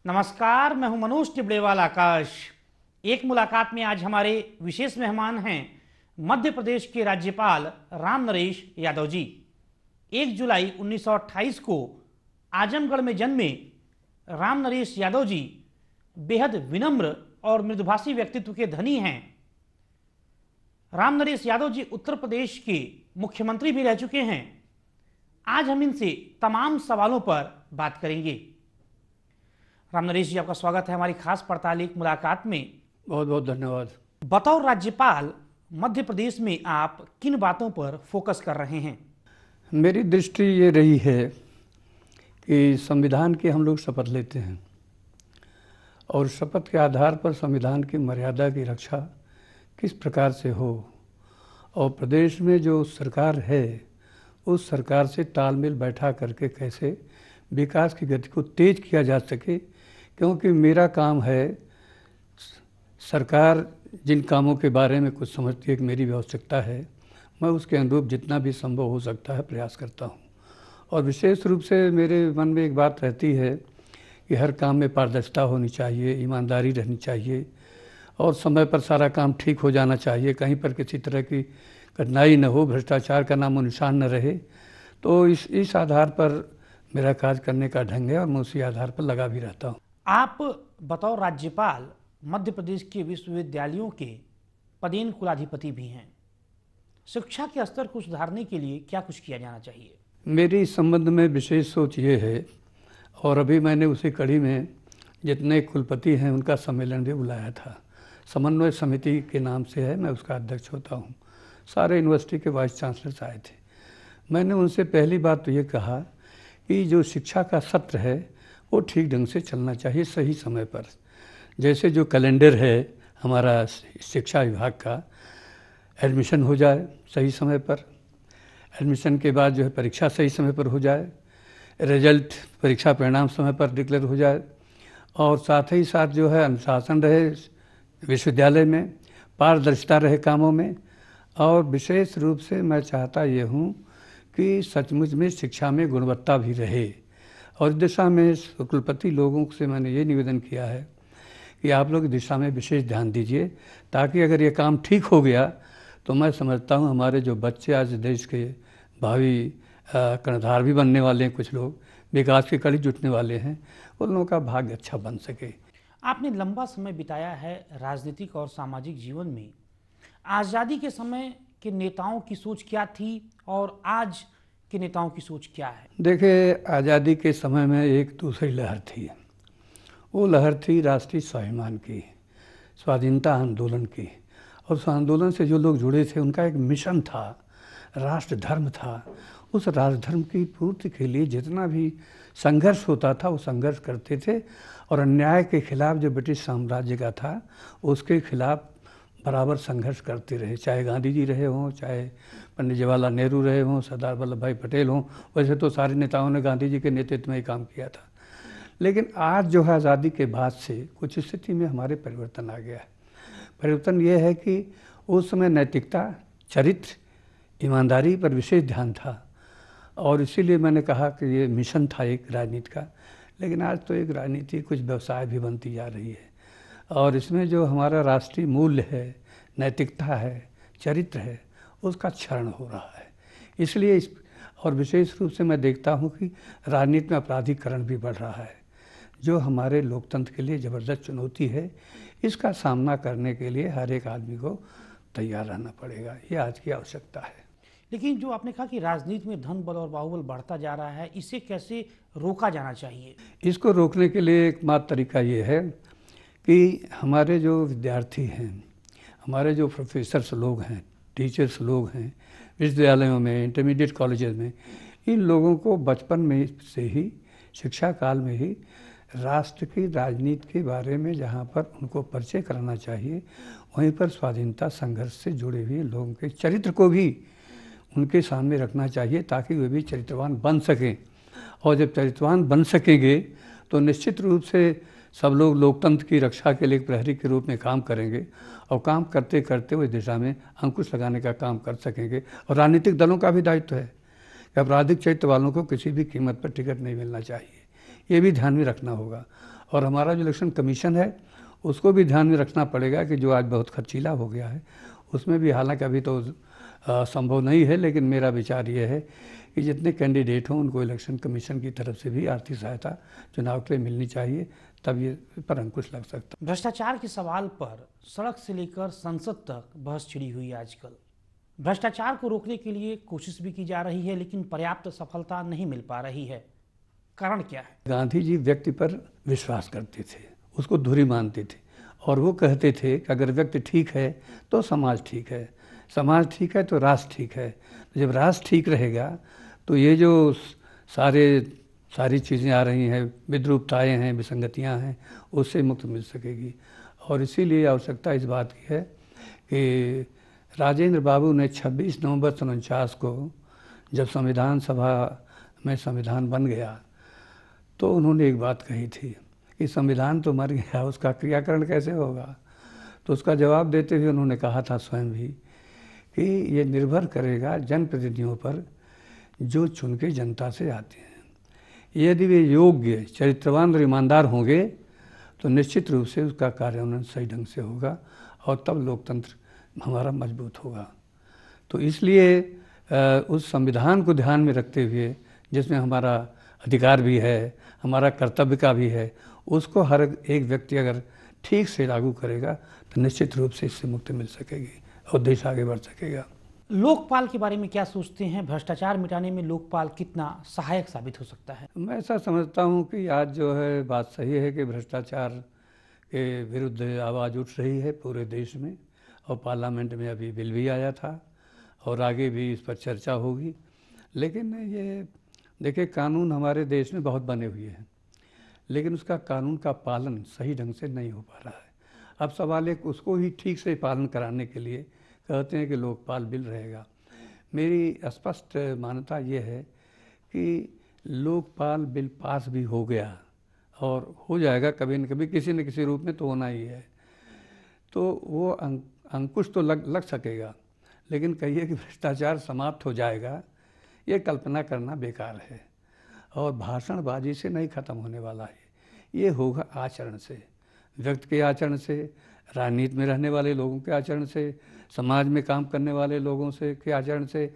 नमस्कार, मैं हूं मनोज टिबड़ेवाल आकाश। एक मुलाकात में आज हमारे विशेष मेहमान हैं मध्य प्रदेश के राज्यपाल राम नरेश यादव जी। 1 जुलाई 1928 को आजमगढ़ में जन्मे राम नरेश यादव जी बेहद विनम्र और मृदुभाषी व्यक्तित्व के धनी हैं। राम नरेश यादव जी उत्तर प्रदेश के मुख्यमंत्री भी रह चुके हैं। आज हम इनसे तमाम सवालों पर बात करेंगे। राम नरेश जी, आपका स्वागत है हमारी खास पड़तालिक मुलाकात में। बहुत बहुत धन्यवाद। बतौर राज्यपाल मध्य प्रदेश में आप किन बातों पर फोकस कर रहे हैं? मेरी दृष्टि ये रही है कि संविधान की हम लोग शपथ लेते हैं और शपथ के आधार पर संविधान की मर्यादा की रक्षा किस प्रकार से हो और प्रदेश में जो सरकार है उस सरकार से तालमेल बैठा करके कैसे विकास की गति को तेज किया जा सके, क्योंकि मेरा काम है सरकार जिन कामों के बारे में कुछ समझती है कि मेरी आवश्यकता है, मैं उसके अनुरूप जितना भी संभव हो सकता है प्रयास करता हूँ। और विशेष रूप से मेरे मन में एक बात रहती है कि हर काम में पारदर्शिता होनी चाहिए, ईमानदारी रहनी चाहिए और समय पर सारा काम ठीक हो जाना चाहिए, कहीं पर किसी तरह की कठिनाई न हो, भ्रष्टाचार का नामो निशान न रहे। तो इस आधार पर मेरा कार्य करने का ढंग है और मैं उसी आधार पर लगा भी रहता हूँ। आप बतौर राज्यपाल मध्य प्रदेश के विश्वविद्यालयों के पदेन कुलाधिपति भी हैं। शिक्षा के स्तर को सुधारने के लिए क्या कुछ किया जाना चाहिए? मेरी इस संबंध में विशेष सोच ये है और अभी मैंने उसी कड़ी में जितने कुलपति हैं उनका सम्मेलन भी बुलाया था। समन्वय समिति के नाम से है, मैं उसका अध्यक्ष होता हूँ। सारे यूनिवर्सिटी के वाइस चांसलर्स आए थे। मैंने उनसे पहली बात तो ये कहा कि जो शिक्षा का सत्र है वो ठीक ढंग से चलना चाहिए, सही समय पर। जैसे जो कैलेंडर है हमारा शिक्षा विभाग का, एडमिशन हो जाए सही समय पर, एडमिशन के बाद जो है परीक्षा सही समय पर हो जाए, रिजल्ट परीक्षा परिणाम समय पर डिक्लेयर हो जाए और साथ ही साथ जो है अनुशासन रहे विश्वविद्यालय में, पारदर्शिता रहे कामों में। और विशेष रूप से मैं चाहता ये हूँ कि सचमुच में शिक्षा में गुणवत्ता भी रहे और इस दिशा में कुलपति लोगों से मैंने ये निवेदन किया है कि आप लोग इस दिशा में विशेष ध्यान दीजिए, ताकि अगर ये काम ठीक हो गया तो मैं समझता हूँ हमारे जो बच्चे आज देश के भावी कर्णधार भी बनने वाले हैं, कुछ लोग विकास की कड़ी जुटने वाले हैं, उन लोगों का भाग्य अच्छा बन सके। आपने लंबा समय बिताया है राजनीतिक और सामाजिक जीवन में। आज़ादी के समय के नेताओं की सोच क्या थी और आज के नेताओं की सोच क्या है? देखिए, आज़ादी के समय में एक दूसरी लहर थी। वो लहर थी राष्ट्रीय स्वाभिमान की, स्वाधीनता आंदोलन की। और उस आंदोलन से जो लोग जुड़े थे उनका एक मिशन था, राष्ट्र धर्म था। उस राष्ट्र धर्म की पूर्ति के लिए जितना भी संघर्ष होता था वो संघर्ष करते थे और अन्याय के खिलाफ जो ब्रिटिश साम्राज्य का था उसके खिलाफ बराबर संघर्ष करते रहे, चाहे गांधी जी रहे हों, चाहे पंडित जवाहरलाल नेहरू रहे हों, सरदार वल्लभ भाई पटेल हों। वैसे तो सारे नेताओं ने गांधी जी के नेतृत्व में ही काम किया था। लेकिन आज जो है आज़ादी के बाद से कुछ स्थिति में हमारे परिवर्तन आ गया है। परिवर्तन ये है कि उस समय नैतिकता, चरित्र, ईमानदारी पर विशेष ध्यान था और इसीलिए मैंने कहा कि ये मिशन था एक राजनीति का। लेकिन आज तो एक राजनीति कुछ व्यवसाय भी बनती जा रही है और इसमें जो हमारा राष्ट्रीय मूल्य है, नैतिकता है, चरित्र है, उसका क्षरण हो रहा है। इसलिए और विशेष रूप से मैं देखता हूँ कि राजनीति में अपराधीकरण भी बढ़ रहा है, जो हमारे लोकतंत्र के लिए ज़बरदस्त चुनौती है। इसका सामना करने के लिए हर एक आदमी को तैयार रहना पड़ेगा, ये आज की आवश्यकता है। लेकिन जो आपने कहा कि राजनीति में धन बल और बाहुबल बढ़ता जा रहा है, इसे कैसे रोका जाना चाहिए? इसको रोकने के लिए एकमात्र तरीका ये है कि हमारे जो विद्यार्थी हैं, हमारे जो प्रोफेसर्स लोग हैं, टीचर्स लोग हैं विश्वविद्यालयों में, इंटरमीडिएट कॉलेजेस में, इन लोगों को बचपन में से ही, शिक्षा काल में ही राष्ट्र की राजनीति के बारे में जहाँ पर उनको परिचय कराना चाहिए, वहीं पर स्वाधीनता संघर्ष से जुड़े हुए लोगों के चरित्र को भी उनके सामने रखना चाहिए, ताकि वे भी चरित्रवान बन सकें। और जब चरित्रवान बन सकेंगे तो निश्चित रूप से सब लोग लोकतंत्र की रक्षा के लिए एक प्रहरी के रूप में काम करेंगे और काम करते करते वो दिशा में अंकुश लगाने का काम कर सकेंगे। और राजनीतिक दलों का भी दायित्व है कि आपराधिक चरित्र वालों को किसी भी कीमत पर टिकट नहीं मिलना चाहिए, ये भी ध्यान में रखना होगा। और हमारा जो इलेक्शन कमीशन है उसको भी ध्यान में रखना पड़ेगा कि जो आज बहुत खर्चीला हो गया है उसमें भी, हालांकि अभी तो संभव नहीं है, लेकिन मेरा विचार ये है कि जितने कैंडिडेट हों उनको इलेक्शन कमीशन की तरफ से भी आर्थिक सहायता चुनाव के लिए मिलनी चाहिए, तब ये पर अंकुश लग सकता है। भ्रष्टाचार के सवाल पर सड़क से लेकर संसद तक बहस छिड़ी हुई है। आजकल भ्रष्टाचार को रोकने के लिए कोशिश भी की जा रही है, लेकिन पर्याप्त सफलता नहीं मिल पा रही है। कारण क्या है? गांधी जी व्यक्ति पर विश्वास करते थे, उसको धुरी मानते थे, और वो कहते थे कि अगर व्यक्ति ठीक है तो समाज ठीक है, समाज ठीक है तो राष्ट्र ठीक है। जब राष्ट्र ठीक रहेगा तो ये जो सारी चीज़ें आ रही हैं, विद्रूपताएँ हैं, विसंगतियाँ हैं, उससे मुक्त मिल सकेगी। और इसीलिए आवश्यकता इस बात की है कि राजेंद्र बाबू ने 26 नवंबर 1949 को जब संविधान सभा में संविधान बन गया तो उन्होंने एक बात कही थी कि संविधान तो मर गया, उसका क्रियाकरण कैसे होगा। तो उसका जवाब देते हुए उन्होंने कहा था स्वयं भी कि ये निर्भर करेगा जनप्रतिनिधियों पर जो चुन के जनता से आते हैं। यदि वे योग्य, चरित्रवान और ईमानदार होंगे तो निश्चित रूप से उसका कार्यान्वयन सही ढंग से होगा और तब लोकतंत्र हमारा मजबूत होगा। तो इसलिए उस संविधान को ध्यान में रखते हुए, जिसमें हमारा अधिकार भी है, हमारा कर्तव्य का भी है, उसको हर एक व्यक्ति अगर ठीक से लागू करेगा तो निश्चित रूप से इससे मुक्ति मिल सकेगी और देश आगे बढ़ सकेगा। लोकपाल के बारे में क्या सोचते हैं? भ्रष्टाचार मिटाने में लोकपाल कितना सहायक साबित हो सकता है? मैं ऐसा समझता हूँ कि आज जो है बात सही है कि भ्रष्टाचार के विरुद्ध आवाज़ उठ रही है पूरे देश में, और पार्लियामेंट में अभी बिल भी आया था और आगे भी इस पर चर्चा होगी। लेकिन ये देखिए, कानून हमारे देश में बहुत बने हुए हैं, लेकिन उसका कानून का पालन सही ढंग से नहीं हो पा रहा है। अब सवाल एक उसको ही ठीक से पालन कराने के लिए कहते हैं कि लोकपाल बिल रहेगा। मेरी स्पष्ट मान्यता ये है कि लोकपाल बिल पास भी हो गया और हो जाएगा कभी न कभी, किसी न किसी रूप में तो होना ही है। तो वो अंकुश तो लग सकेगा, लेकिन कहिए कि भ्रष्टाचार समाप्त हो जाएगा, ये कल्पना करना बेकार है। और भाषणबाजी से नहीं ख़त्म होने वाला है, ये होगा आचरण से, व्यक्ति के आचरण से, राजनीति में रहने वाले लोगों के आचरण से, समाज में काम करने वाले लोगों से के आचरण से,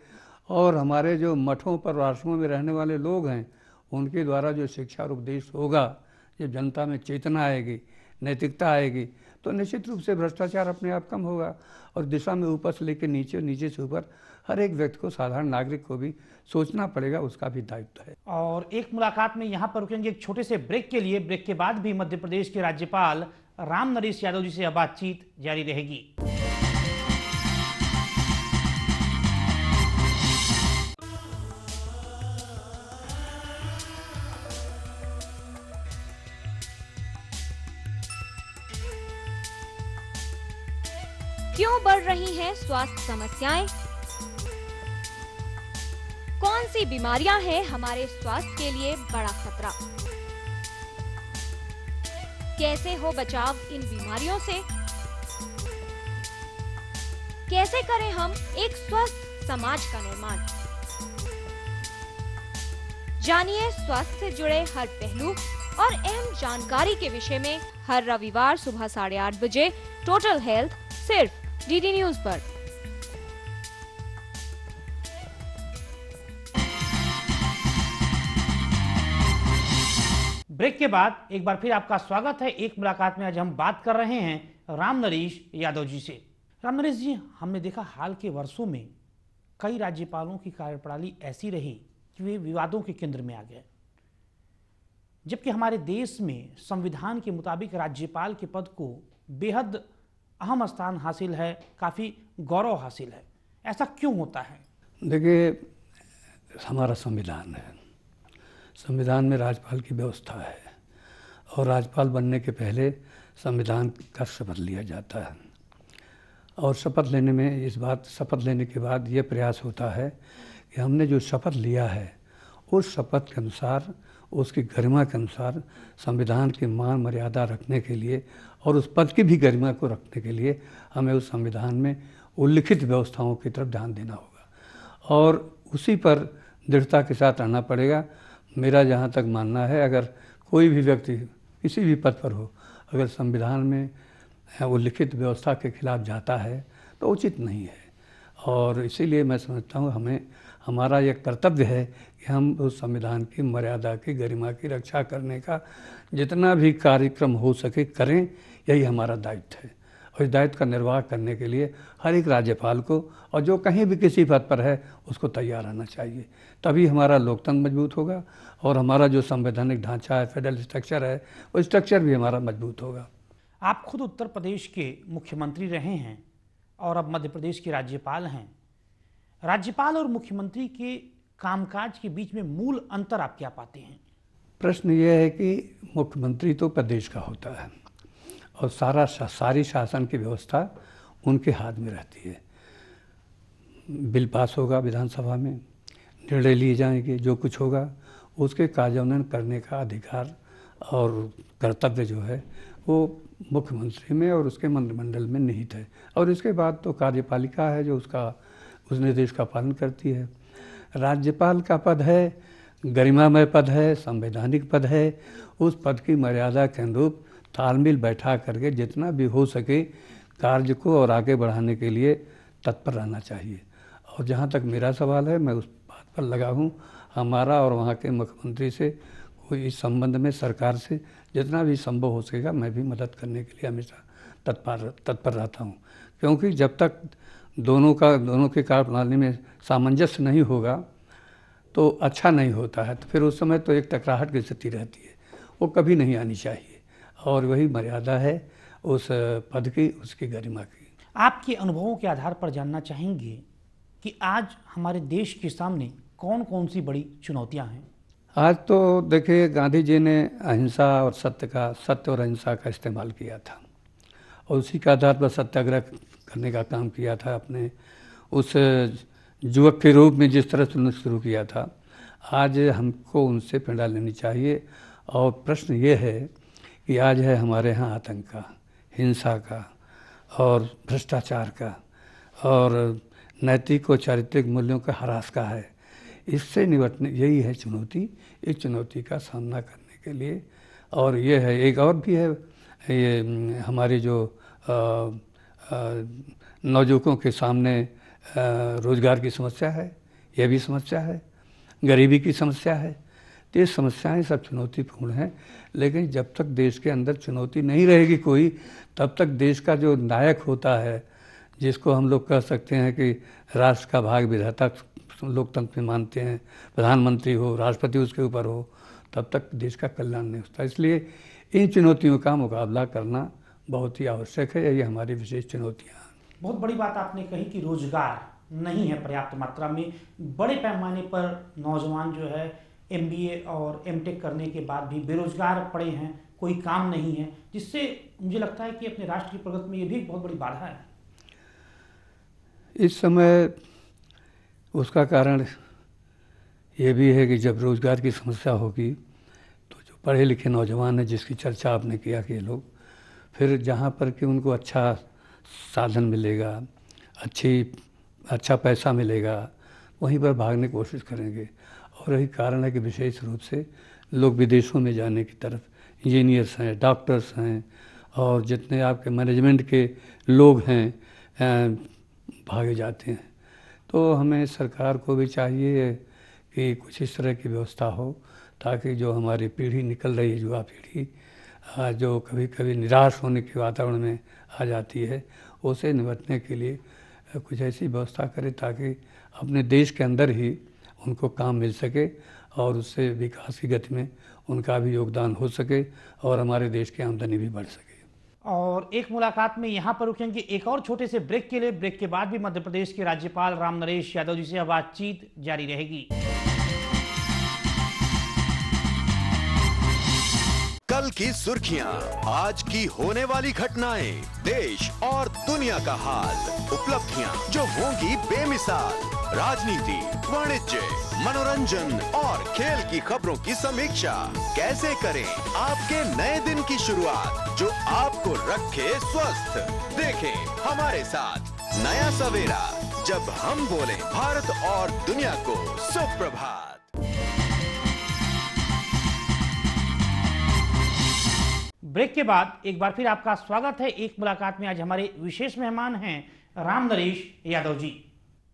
और हमारे जो मठों पर आश्रमों में रहने वाले लोग हैं उनके द्वारा जो शिक्षा और उपदेश होगा। जब जनता में चेतना आएगी, नैतिकता आएगी, तो निश्चित रूप से भ्रष्टाचार अपने आप कम होगा। और दिशा में ऊपर से लेकर नीचे और नीचे से ऊपर हर एक व्यक्ति को, साधारण नागरिक को भी सोचना पड़ेगा, उसका भी दायित्व है। और एक मुलाकात में यहाँ पर रुकेंगे एक छोटे से ब्रेक के लिए। ब्रेक के बाद भी मध्य प्रदेश के राज्यपाल राम नरेश यादव जी से यह बातचीत जारी रहेगी। क्यों बढ़ रही हैं स्वास्थ्य समस्याएं? कौन सी बीमारियां हैं हमारे स्वास्थ्य के लिए बड़ा खतरा? कैसे हो बचाव इन बीमारियों से? कैसे करें हम एक स्वस्थ समाज का निर्माण? जानिए स्वास्थ्य से जुड़े हर पहलू और अहम जानकारी के विषय में हर रविवार सुबह 8:30 बजे टोटल हेल्थ, सिर्फ डीडी न्यूज पर। ब्रेक के बाद एक बार फिर आपका स्वागत है। एक मुलाकात में आज हम बात कर रहे हैं राम नरेश यादव जी से। राम नरेश जी, हमने देखा हाल के वर्षों में कई राज्यपालों की कार्यप्रणाली ऐसी रही कि वे विवादों के केंद्र में आ गए, जबकि हमारे देश में संविधान के मुताबिक राज्यपाल के पद को बेहद अहम स्थान हासिल है, काफ़ी गौरव हासिल है। ऐसा क्यों होता है? देखिए, हमारा संविधान है, संविधान में राज्यपाल की व्यवस्था है, और राज्यपाल बनने के पहले संविधान का शपथ लिया जाता है। और शपथ लेने में शपथ लेने के बाद ये प्रयास होता है कि हमने जो शपथ लिया है उस शपथ के अनुसार, उसकी गरिमा के अनुसार संविधान की मान मर्यादा रखने के लिए और उस पद की भी गरिमा को रखने के लिए हमें उस संविधान में उल्लिखित व्यवस्थाओं की तरफ ध्यान देना होगा और उसी पर दृढ़ता के साथ रहना पड़ेगा। मेरा जहाँ तक मानना है, अगर कोई भी व्यक्ति किसी भी पद पर हो, अगर संविधान में वो लिखित व्यवस्था के खिलाफ जाता है तो उचित नहीं है। और इसीलिए मैं समझता हूँ हमारा यह कर्तव्य है कि हम उस संविधान की मर्यादा की, गरिमा की रक्षा करने का जितना भी कार्यक्रम हो सके करें, यही हमारा दायित्व है। और इस दायित्व का निर्वाह करने के लिए हर एक राज्यपाल को, और जो कहीं भी किसी पद पर है, उसको तैयार रहना चाहिए। तभी हमारा लोकतंत्र मजबूत होगा और हमारा जो संवैधानिक ढांचा है, फेडरल स्ट्रक्चर है, वो स्ट्रक्चर भी हमारा मजबूत होगा। आप खुद उत्तर प्रदेश के मुख्यमंत्री रहे हैं और अब मध्य प्रदेश के राज्यपाल हैं। राज्यपाल और मुख्यमंत्री के कामकाज के बीच में मूल अंतर आप क्या पाते हैं? प्रश्न ये है कि मुख्यमंत्री तो प्रदेश का होता है और सारी शासन की व्यवस्था उनके हाथ में रहती है। बिल पास होगा विधानसभा में, निर्णय लिए जाएंगे, जो कुछ होगा उसके कार्यान्वयन करने का अधिकार और कर्तव्य जो है वो मुख्यमंत्री में और उसके मंत्रिमंडल में निहित है। और इसके बाद तो कार्यपालिका है जो उस निर्देश का पालन करती है। राज्यपाल का पद है, गरिमामय पद है, संवैधानिक पद है। उस पद की मर्यादा के अनुरूप तालमेल बैठा करके जितना भी हो सके कार्य को और आगे बढ़ाने के लिए तत्पर रहना चाहिए। और जहाँ तक मेरा सवाल है, मैं उस बात पर लगा हूँ, हमारा और वहाँ के मुख्यमंत्री से कोई इस संबंध में सरकार से जितना भी संभव हो सकेगा मैं भी मदद करने के लिए हमेशा तत्पर रहता हूँ। क्योंकि जब तक दोनों के कार्यप्रणाली में सामंजस्य नहीं होगा तो अच्छा नहीं होता है। तो फिर उस समय तो एक टकराहट की स्थिति रहती है, वो कभी नहीं आनी चाहिए। और वही मर्यादा है उस पद की, उसकी गरिमा की। आपके अनुभवों के आधार पर जानना चाहेंगे कि आज हमारे देश के सामने कौन कौन सी बड़ी चुनौतियां हैं? आज तो देखिए, गांधी जी ने अहिंसा और सत्य और अहिंसा का इस्तेमाल किया था और उसी के आधार पर सत्याग्रह करने का काम किया था। अपने उस युवक के रूप में जिस तरह से शुरू किया था, आज हमको उनसे प्रेरणा लेनी चाहिए। और प्रश्न ये है कि आज है हमारे यहाँ आतंक का, हिंसा का और भ्रष्टाचार का और नैतिक और चारित्रिक मूल्यों का ह्रास का है। इससे निपटने, यही है चुनौती। इस चुनौती का सामना करने के लिए, और ये है एक और भी है, ये हमारी जो नौजुवकों के सामने रोज़गार की समस्या है, यह भी समस्या है, गरीबी की समस्या है। तो ये समस्याएं सब चुनौतीपूर्ण हैं। लेकिन जब तक देश के अंदर चुनौती नहीं रहेगी कोई, तब तक देश का जो नायक होता है, जिसको हम लोग कह सकते हैं कि राष्ट्र का भाग विधाता लोकतंत्र में मानते हैं, प्रधानमंत्री हो, राष्ट्रपति उसके ऊपर हो, तब तक देश का कल्याण नहीं होता। इसलिए इन चुनौतियों का मुकाबला करना बहुत ही आवश्यक है। ये हमारी विशेष चुनौतियाँ हैं। बहुत बड़ी बात आपने कही कि रोजगार नहीं है पर्याप्त मात्रा में। बड़े पैमाने पर नौजवान जो है MBA और MTech करने के बाद भी बेरोजगार पड़े हैं, कोई काम नहीं है, जिससे मुझे लगता है कि अपने राष्ट्र की प्रगति में ये भी एक बहुत बड़ी बाधा है। इस समय उसका कारण ये भी है कि जब रोज़गार की समस्या होगी तो जो पढ़े लिखे नौजवान हैं, जिसकी चर्चा आपने किया कि ये लोग फिर जहाँ पर कि उनको अच्छा साधन मिलेगा, अच्छा पैसा मिलेगा, वहीं पर भागने की कोशिश करेंगे। और यही कारण है कि विशेष रूप से लोग विदेशों में जाने की तरफ, इंजीनियर्स हैं, डॉक्टर्स हैं और जितने आपके मैनेजमेंट के लोग हैं भागे जाते हैं। तो हमें सरकार को भी चाहिए कि कुछ इस तरह की व्यवस्था हो ताकि जो हमारी पीढ़ी निकल रही है, युवा पीढ़ी जो कभी कभी निराश होने के वातावरण में आ जाती है, उसे निपटने के लिए कुछ ऐसी व्यवस्था करे ताकि अपने देश के अंदर ही उनको काम मिल सके और उससे विकास की गति में उनका भी योगदान हो सके और हमारे देश की आमदनी भी बढ़ सके। और एक मुलाकात में यहाँ पर रुकेंगे एक और छोटे से ब्रेक के लिए। ब्रेक के बाद भी मध्य प्रदेश के राज्यपाल रामनरेश यादव जी से बातचीत जारी रहेगी। कल की सुर्खियां, आज की होने वाली घटनाएं, देश और दुनिया का हाल, उपलब्धियां जो होंगी बेमिसाल, राजनीति, वाणिज्य, मनोरंजन और खेल की खबरों की समीक्षा। कैसे करें आपके नए दिन की शुरुआत जो आपको रखे स्वस्थ। देखें हमारे साथ नया सवेरा, जब हम बोले भारत और दुनिया को सुप्रभात। ब्रेक के बाद एक बार फिर आपका स्वागत है एक मुलाकात में। आज हमारे विशेष मेहमान हैं राम नरेश यादव जी।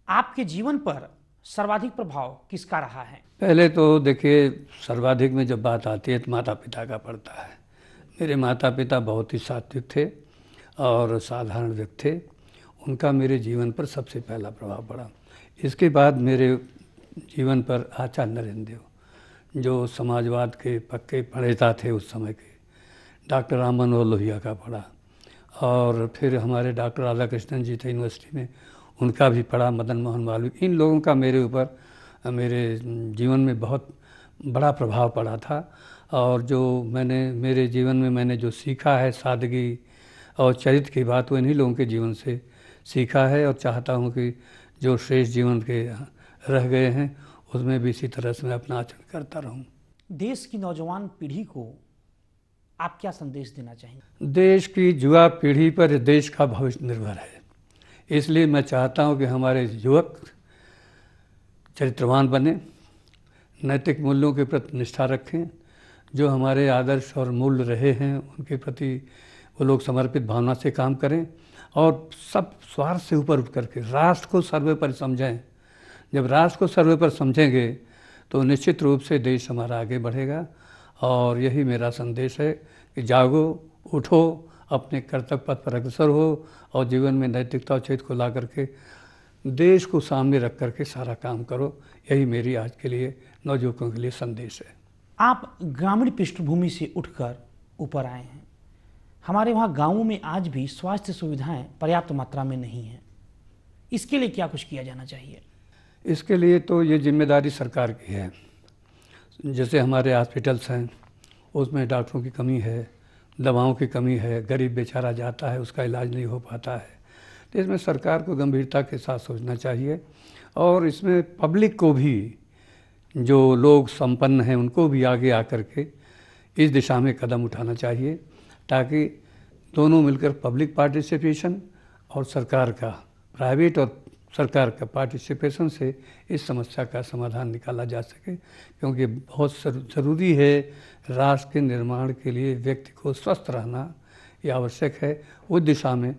आपके जीवन पर सर्वाधिक प्रभाव किसका रहा है? पहले तो देखिए, सर्वाधिक में जब बात आती है तो माता पिता का पड़ता है। मेरे माता पिता बहुत ही सात्विक थे और साधारण व्यक्ति थे। उनका मेरे जीवन पर सबसे पहला प्रभाव पड़ा। इसके बाद मेरे जीवन पर आचार्य नरेंद्र देव, जो समाजवाद के पक्के प्रणेता थे उस समय के, डॉक्टर राम मनोहर लोहिया का पढ़ा, और फिर हमारे डॉक्टर राधाकृष्णन जी थे यूनिवर्सिटी में, उनका भी पढ़ा, मदन मोहन मालवीय। इन लोगों का मेरे ऊपर, मेरे जीवन में बहुत बड़ा प्रभाव पड़ा था। और जो मेरे जीवन में मैंने जो सीखा है, सादगी और चरित्र की बात, वो इन्हीं लोगों के जीवन से सीखा है। और चाहता हूँ कि जो श्रेष्ठ जीवन के रह गए हैं उसमें भी इसी तरह से मैं अपना आचरण करता रहूँ। देश की नौजवान पीढ़ी को आप क्या संदेश देना चाहेंगे? देश की युवा पीढ़ी पर देश का भविष्य निर्भर है। इसलिए मैं चाहता हूँ कि हमारे युवक चरित्रवान बने, नैतिक मूल्यों के प्रति निष्ठा रखें, जो हमारे आदर्श और मूल्य रहे हैं उनके प्रति वो लोग समर्पित भावना से काम करें, और सब स्वार्थ से ऊपर उठ करके राष्ट्र को सर्वोपरि समझें। जब राष्ट्र को सर्वोपरि समझेंगे तो निश्चित रूप से देश हमारा आगे बढ़ेगा। और यही मेरा संदेश है कि जागो, उठो, अपने कर्तव्य पथ पर अग्रसर हो और जीवन में नैतिकता और चरित्र को ला करके देश को सामने रख करके सारा काम करो। यही मेरी आज के लिए नवयुवकों के लिए संदेश है। आप ग्रामीण पृष्ठभूमि से उठकर ऊपर आए हैं। हमारे वहाँ गाँवों में आज भी स्वास्थ्य सुविधाएं पर्याप्त मात्रा में नहीं हैं। इसके लिए क्या कुछ किया जाना चाहिए? इसके लिए तो ये जिम्मेदारी सरकार की है। जैसे हमारे हॉस्पिटल्स हैं, उसमें डॉक्टरों की कमी है, दवाओं की कमी है, गरीब बेचारा जाता है, उसका इलाज नहीं हो पाता है। तो इसमें सरकार को गंभीरता के साथ सोचना चाहिए, और इसमें पब्लिक को भी, जो लोग संपन्न हैं उनको भी आगे आकर के इस दिशा में कदम उठाना चाहिए, ताकि दोनों मिलकर पब्लिक पार्टिसिपेशन और सरकार का, प्राइवेट और सरकार का पार्टिसिपेशन से इस समस्या का समाधान निकाला जा सके। क्योंकि बहुत ज़रूरी है, राष्ट्र के निर्माण के लिए व्यक्ति को स्वस्थ रहना ये आवश्यक है। उस दिशा में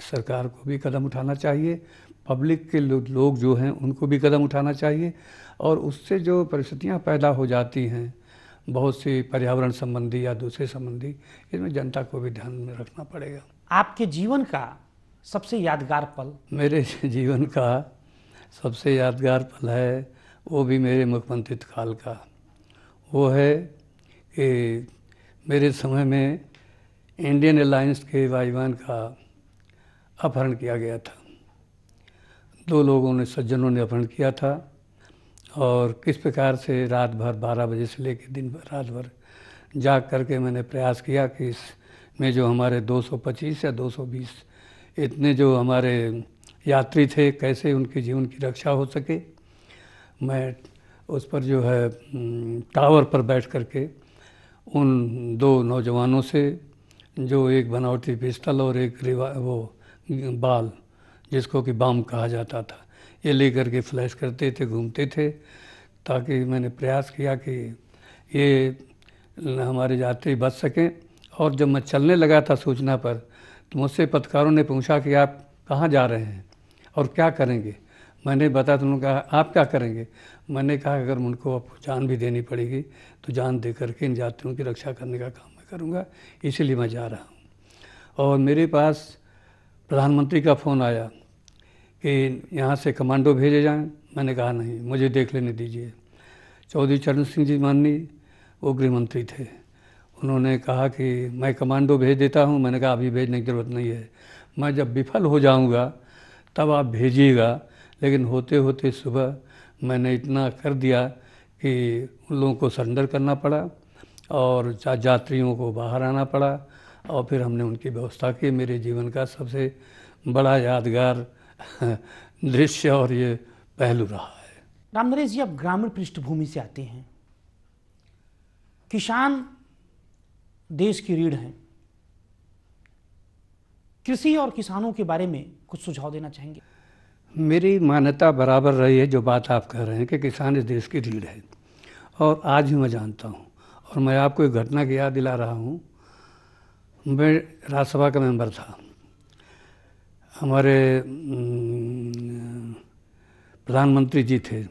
सरकार को भी कदम उठाना चाहिए, पब्लिक के लोग जो हैं उनको भी कदम उठाना चाहिए, और उससे जो परिस्थितियाँ पैदा हो जाती हैं बहुत सी पर्यावरण संबंधी या दूसरे संबंधी, इसमें जनता को भी ध्यान में रखना पड़ेगा। आपके जीवन का सबसे यादगार पल? मेरे जीवन का सबसे यादगार पल है, वो भी मेरे मुख्यमंत्री काल का। वो है कि मेरे समय में इंडियन एयरलाइंस के वायुयान का अपहरण किया गया था। 2 लोगों ने, सज्जनों ने अपहरण किया था, और किस प्रकार से रात भर 12 बजे से लेकर दिन भर रात भर जाग करके मैंने प्रयास किया कि इसमें जो हमारे 225 या 220 इतने जो हमारे यात्री थे, कैसे उनके जीवन की रक्षा हो सके। मैं उस पर जो है टावर पर बैठ करके उन 2 नौजवानों से, जो एक बनावटी पिस्तल और एक वो बाल, जिसको कि बम कहा जाता था, ये लेकर के फ्लैश करते थे, घूमते थे, ताकि मैंने प्रयास किया कि ये हमारे यात्री बच सकें। और जब मैं चलने लगा था सूचना पर, तो मुझसे पत्रकारों ने पूछा कि आप कहाँ जा रहे हैं और क्या करेंगे। मैंने बताया, तो उन्होंने कहा आप क्या करेंगे। मैंने कहा अगर उनको आपको जान भी देनी पड़ेगी तो जान दे करके इन यात्रियों की रक्षा करने का काम मैं करूँगा, इसीलिए मैं जा रहा हूँ। और मेरे पास प्रधानमंत्री का फ़ोन आया कि यहाँ से कमांडो भेजे जाएं। मैंने कहा नहीं, मुझे देख लेने दीजिए। चौधरी चरण सिंह जी माननीय, वो गृह मंत्री थे, उन्होंने कहा कि मैं कमांडो भेज देता हूँ। मैंने कहा अभी भेजने की ज़रूरत नहीं है, मैं जब विफल हो जाऊँगा तब आप भेजिएगा। लेकिन होते होते सुबह मैंने इतना कर दिया कि उन लोगों को सरेंडर करना पड़ा और यात्रियों को बाहर आना पड़ा, और फिर हमने उनकी व्यवस्था की। मेरे जीवन का सबसे बड़ा यादगार दृश्य और ये पहलू रहा है। राम नरेश जी, आप ग्रामीण पृष्ठभूमि से आते हैं, किसान देश की रीढ़ हैं। कृषि और किसानों के बारे में कुछ सुझाव देना चाहेंगे? मेरी मान्यता बराबर रही है जो बात आप कह रहे हैं कि किसान इस देश की रीढ़ है, और आज भी मैं जानता हूँ। और मैं आपको एक घटना की याद दिला रहा हूँ मैं राज्यसभा का मेंबर था। हमारे प्रधानमंत्री जी थे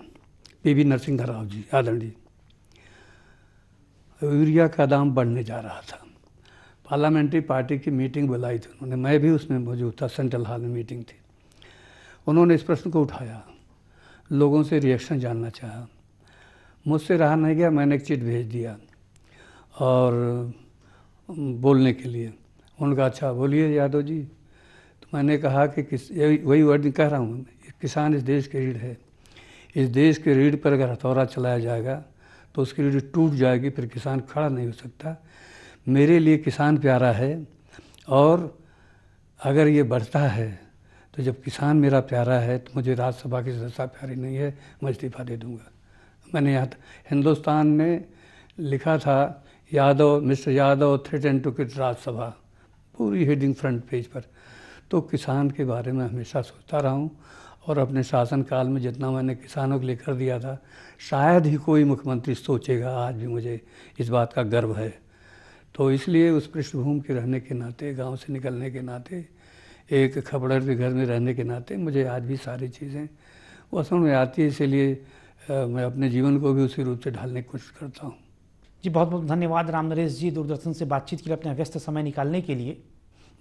पीवी नरसिंह राव जी आदरणीय। यूरिया का दाम बढ़ने जा रहा था। पार्लियामेंट्री पार्टी की मीटिंग बुलाई थी उन्होंने, मैं भी उसमें मौजूद था, सेंट्रल हॉल में मीटिंग थी। उन्होंने इस प्रश्न को उठाया, लोगों से रिएक्शन जानना चाहा। मुझसे रहा नहीं गया, मैंने एक चिट भेज दिया और बोलने के लिए। उनका अच्छा बोलिए यादव जी। तो मैंने कहा कि वही वर्ड कह रहा हूँ, किसान इस देश की रीढ़ है। इस देश की रीढ़ पर अगर हथौड़ा चलाया जाएगा तो उसकी रीढ़ टूट जाएगी, फिर किसान खड़ा नहीं हो सकता। मेरे लिए किसान प्यारा है और अगर ये बढ़ता है तो जब किसान मेरा प्यारा है तो मुझे राज्यसभा की सदस्यता प्यारी नहीं है, मैं इस्तीफा दे दूँगा। मैंने यहाँ हिंदुस्तान ने लिखा था, Yadav mister Yadav threaten to quit Rajya Sabha, पूरी हेडिंग फ्रंट पेज पर। तो किसान के बारे में हमेशा सोचता रहा हूँ और अपने शासनकाल में जितना मैंने किसानों के लिए कर दिया था, शायद ही कोई मुख्यमंत्री सोचेगा। आज भी मुझे इस बात का गर्व है। तो इसलिए उस पृष्ठभूमि के रहने के नाते, गांव से निकलने के नाते, एक खपड़र के घर में रहने के नाते मुझे आज भी सारी चीज़ें वो समझ में आती है। इसीलिए मैं अपने जीवन को भी उसी रूप से ढालने की कोशिश करता हूँ। जी बहुत बहुत धन्यवाद राम नरेश जी, दूरदर्शन से बातचीत के लिए अपने व्यस्त समय निकालने के लिए।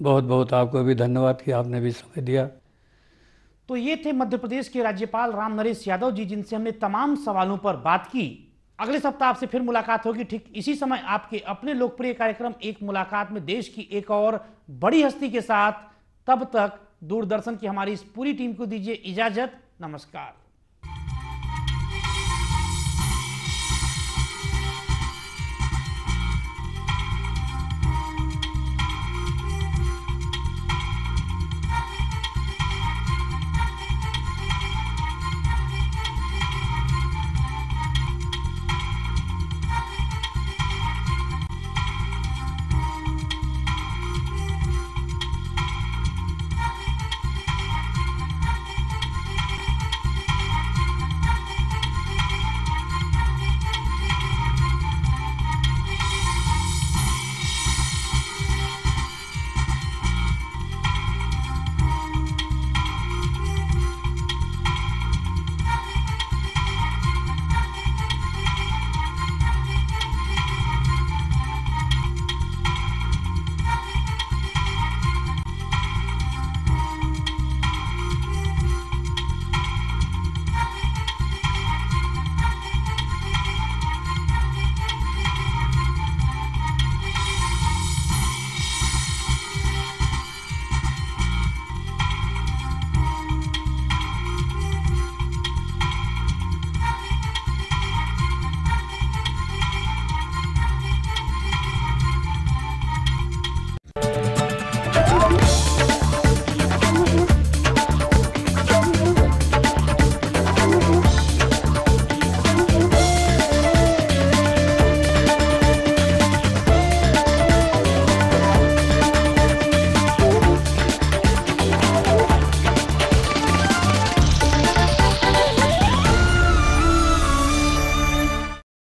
बहुत बहुत आपको भी धन्यवाद कि आपने भी समय दिया। तो ये थे मध्य प्रदेश के राज्यपाल राम नरेश यादव जी, जिनसे हमने तमाम सवालों पर बात की। अगले सप्ताह आपसे फिर मुलाकात होगी ठीक इसी समय आपके अपने लोकप्रिय कार्यक्रम एक मुलाकात में देश की एक और बड़ी हस्ती के साथ। तब तक दूरदर्शन की हमारी इस पूरी टीम को दीजिए इजाजत। नमस्कार।